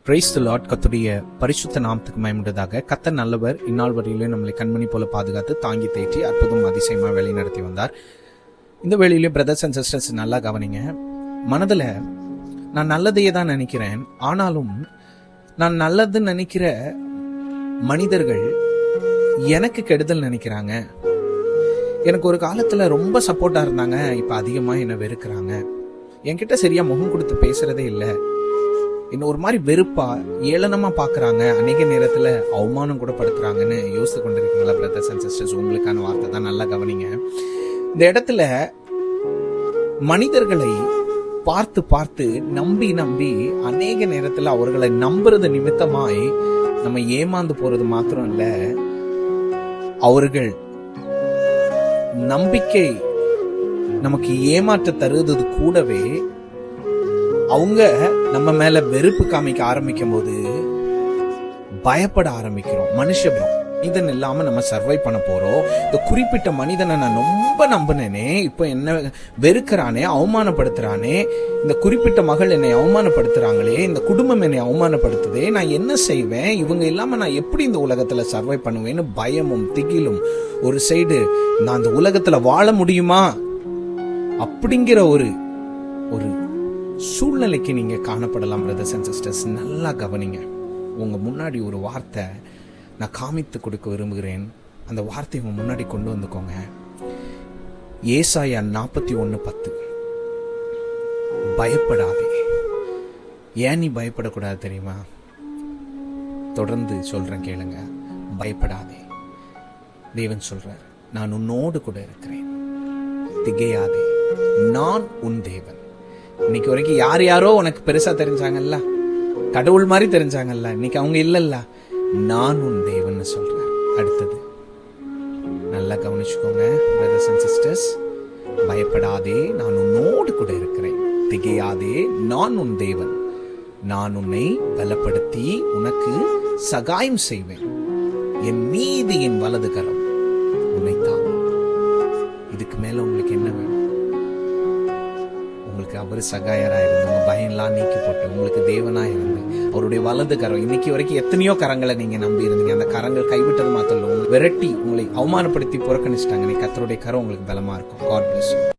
Praise the Lord. கர்த்தருடைய பரிசுத்த நாமத்துக்கு மகிமையுண்டாக. கர்த்தர் நல்லவர். இந்நாள் வரையிலும் நம்மளை கண்மணி போல பாதுகாத்து தாங்கி தேற்றி அற்புதம் அதிசயமா வழி நடத்தி வந்தார். இந்த வேளையிலும் பிரதர்ஸ் அண்ட் சிஸ்டர்ஸ் நல்லா கவனிங்க. மனதில் நான் நல்லதையே தான் நினைக்கிறேன், ஆனாலும் நான் நல்லதுன்னு நினைக்கிற மனிதர்கள் எனக்கு கெடுதல் நினைக்கிறாங்க. எனக்கு ஒரு காலத்துல ரொம்ப சப்போர்ட்டா இருந்தாங்க, இப்ப அதிகமா என்னை வெறுக்கிறாங்க. என்கிட்ட சரியா முகம் கொடுத்து பேசுறதே இல்லை, இன்னும் ஒரு மாதிரி வெறுப்பா ஏளனமா பாக்குறாங்க, அநேக நேரத்துல அவமானம் கூட படுத்துறாங்கன்னு யோசித்து கொண்டிருக்கீங்களா பிரதர்ஸ் அண்ட் சிஸ்டர்ஸ்? உங்களுக்கான வார்த்தை தான், நல்லா கவனிங்க. இந்த இடத்துல மனிதர்களை பார்த்து பார்த்து நம்பி நம்பி அநேக நேரத்துல அவர்களை நம்புறது நிமித்தமாய் நம்ம ஏமாந்து போறது மாத்திரம் இல்ல, அவர்கள் நம்பிக்கை நமக்கு ஏமாற்ற தருவது கூடவே அவங்க நம்ம மேல வெறுப்பு காமிக்க ஆரம்பிக்கும் போது பயப்பட ஆரம்பிக்கிறோம். மனிதன் இல்லாம நம்ம சர்வை பண்ண போறோம். இந்த குறிப்பிட்ட மனிதனை நான் ரொம்ப நம்பினேனே, இப்ப என்ன வெறுக்கிறானே, அவமானப்படுத்துறானே, இந்த குறிப்பிட்ட மகள் என்னை அவமானப்படுத்துறாங்களே, இந்த குடும்பம் என்னை அவமானப்படுத்துதே, நான் என்ன செய்வேன், இவங்க இல்லாம நான் எப்படி இந்த உலகத்துல சர்வை பண்ணுவேன்னு பயமும் திகிலும், ஒரு சைடு நான் இந்த உலகத்துல வாழ முடியுமா அப்படிங்கிற ஒரு சூழ்நிலைக்கு நீங்க காணப்படலாம் பிரதர்ஸ் அண்ட் சிஸ்டர்ஸ். நல்லா கவனிங்க. உங்க முன்னாடி ஒரு வார்த்தை நான் காமித்து கொடுக்க விரும்புகிறேன். அந்த வார்த்தையை உங்க முன்னாடி கொண்டு வந்துக்கோங்க. ஏசாயா 41:10. பயப்படாதே. ஏன் நீ பயப்படக்கூடாது தெரியுமா? தொடர்ந்து சொல்றேன், கேளுங்க. பயப்படாதே. தேவன் சொல்றார், நான் உன்னோடு கூட இருக்கிறேன், திகையாதே, நான் உன் தேவன். இன்னைக்கு வரைக்கும் யாரோ உனக்கு பெருசா தெரிஞ்சாங்கல்ல, கடவுள் மாதிரி தெரிஞ்சாங்கல்ல, இன்னைக்கு அவங்க இல்லல்ல, நான் உன் தேவன் சொல்றேன். அடுத்தது நல்லா கவனிச்சுக்கோங்க பிரதர்ஸ் அண்ட் சிஸ்டர்ஸ். பயப்படாதே, நான் உன்னோடு கூட இருக்கிறேன், திகையாதே, நான் உன் தேவன், நான் உன்னை பலப்படுத்தி உனக்கு சகாயம் செய்வேன், என் மீது என் வலது கரம் உன்னை தாங்கும். இதுக்கு மேல உங்களுக்கு என்ன வேணும்? உங்களுக்கு அவர் சகாயரா இருந்து உங்க பயம்லாம் நீக்கி போட்டு உங்களுக்கு தேவனா இருந்து அவருடைய வலது கரம். இன்னைக்கு வரைக்கும் எத்தனையோ கரங்களை நீங்க நம்பி இருந்தீங்க, அந்த கரங்கள் கைவிட்டது மாத்திரம் உங்களை விரட்டி உங்களை அவமானப்படுத்தி புறக்கணிச்சிட்டாங்க. கர்த்தருடைய கரம் உங்களுக்கு பலமா இருக்கும். God bless you.